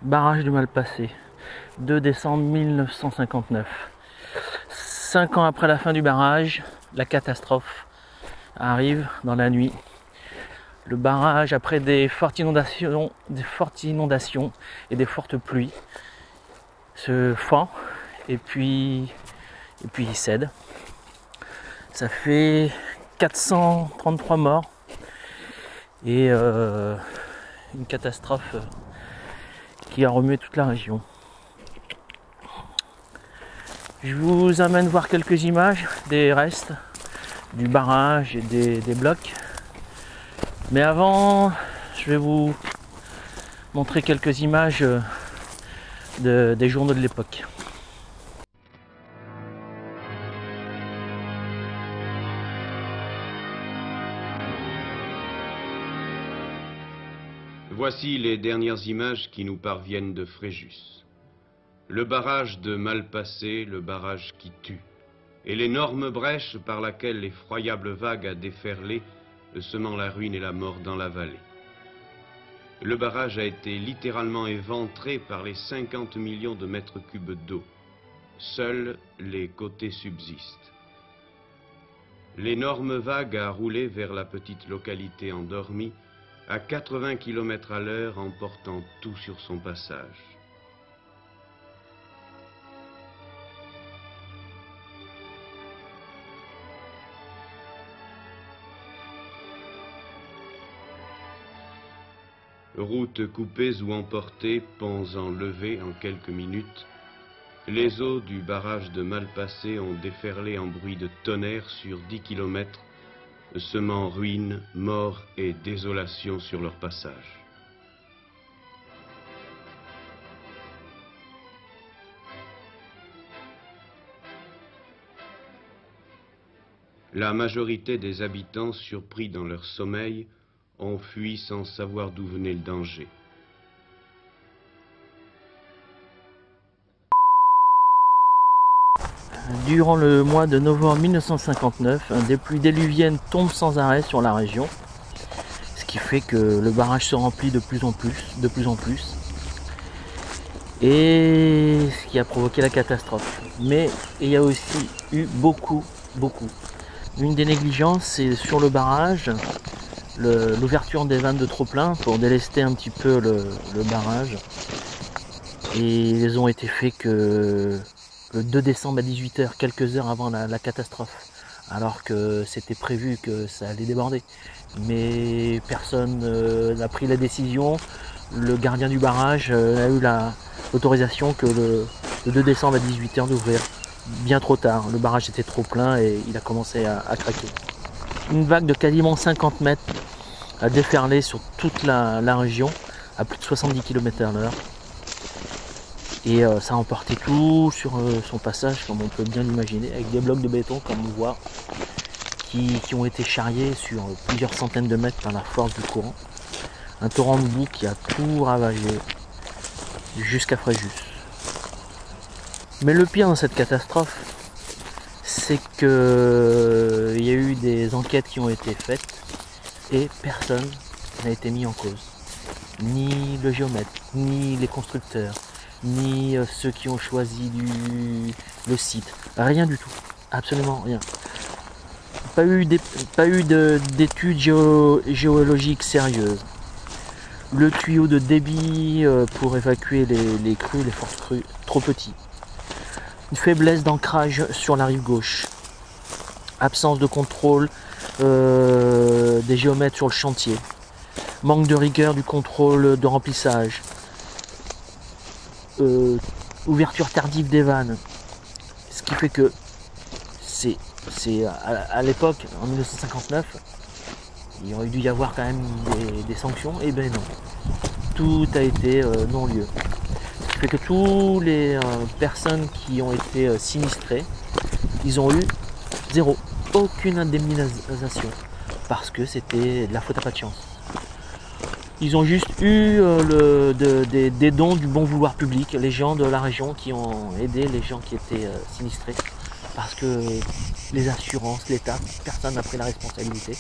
Barrage du Malpassé, 2 décembre 1959. 5 ans après la fin du barrage, la catastrophe arrive dans la nuit. Le barrage, après des fortes inondations et des fortes pluies, se fend et puis il cède. Ça fait 433 morts et une catastrophe qui a remué toute la région. Je vous amène voir quelques images des restes du barrage et des blocs. Mais avant, je vais vous montrer quelques images des journaux de l'époque. Voici les dernières images qui nous parviennent de Fréjus. Le barrage de Malpassé, le barrage qui tue, et l'énorme brèche par laquelle l'effroyable vague a déferlé, semant la ruine et la mort dans la vallée. Le barrage a été littéralement éventré par les 50 millions de mètres cubes d'eau. Seuls les côtés subsistent. L'énorme vague a roulé vers la petite localité endormie, à 80 km à l'heure, emportant tout sur son passage. Routes coupées ou emportées, ponts enlevés en quelques minutes, les eaux du barrage de Malpassé ont déferlé en bruit de tonnerre sur 10 km, semant ruines, morts et désolation sur leur passage. La majorité des habitants, surpris dans leur sommeil, ont fui sans savoir d'où venait le danger. Durant le mois de novembre 1959, des pluies déluviennes tombent sans arrêt sur la région. ce qui fait que le barrage se remplit de plus en plus, et ce qui a provoqué la catastrophe. Mais il y a aussi eu beaucoup. Une des négligences, c'est sur le barrage, l'ouverture des vannes de trop-plein pour délester un petit peu le barrage. Et ils ont été faits que le 2 décembre à 18 h, quelques heures avant la catastrophe, alors que c'était prévu que ça allait déborder. Mais personne n'a pris la décision. Le gardien du barrage a eu l'autorisation que le 2 décembre à 18 h d'ouvrir. Bien trop tard, le barrage était trop plein et il a commencé à craquer. Une vague de quasiment 50 mètres a déferlé sur toute la région à plus de 70 km/h. Et ça a emporté tout sur son passage, comme on peut bien l'imaginer, avec des blocs de béton, comme on voit, qui ont été charriés sur plusieurs centaines de mètres par la force du courant. Un torrent de boue qui a tout ravagé jusqu'à Fréjus. Mais le pire dans cette catastrophe, c'est que il y a eu des enquêtes qui ont été faites et personne n'a été mis en cause. Ni le géomètre, ni les constructeurs, ni ceux qui ont choisi le site. Rien du tout. Absolument rien. Pas eu d'études géologiques sérieuses. Le tuyau de débit pour évacuer les crues, les fortes crues, trop petit. Une faiblesse d'ancrage sur la rive gauche. Absence de contrôle des géomètres sur le chantier. Manque de rigueur du contrôle de remplissage. Ouverture tardive des vannes. Ce qui fait que c'est à l'époque, en 1959, il aurait dû y avoir quand même des sanctions. Et ben non. Tout a été non-lieu. Ce qui fait que toutes les personnes qui ont été sinistrées, ils ont eu zéro. Aucune indemnisation. Parce que c'était de la faute à pas de chance. Ils ont juste eu des dons du bon vouloir public, les gens de la région qui ont aidé les gens qui étaient sinistrés. Parce que les assurances, l'État, personne n'a pris la responsabilité,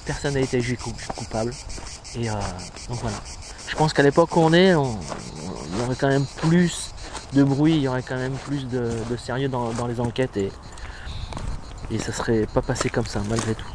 personne n'a été jugé coupable. Et donc voilà. Je pense qu'à l'époque où on est, il y aurait quand même plus de bruit, il y aurait quand même plus de sérieux dans les enquêtes et ça serait pas passé comme ça malgré tout.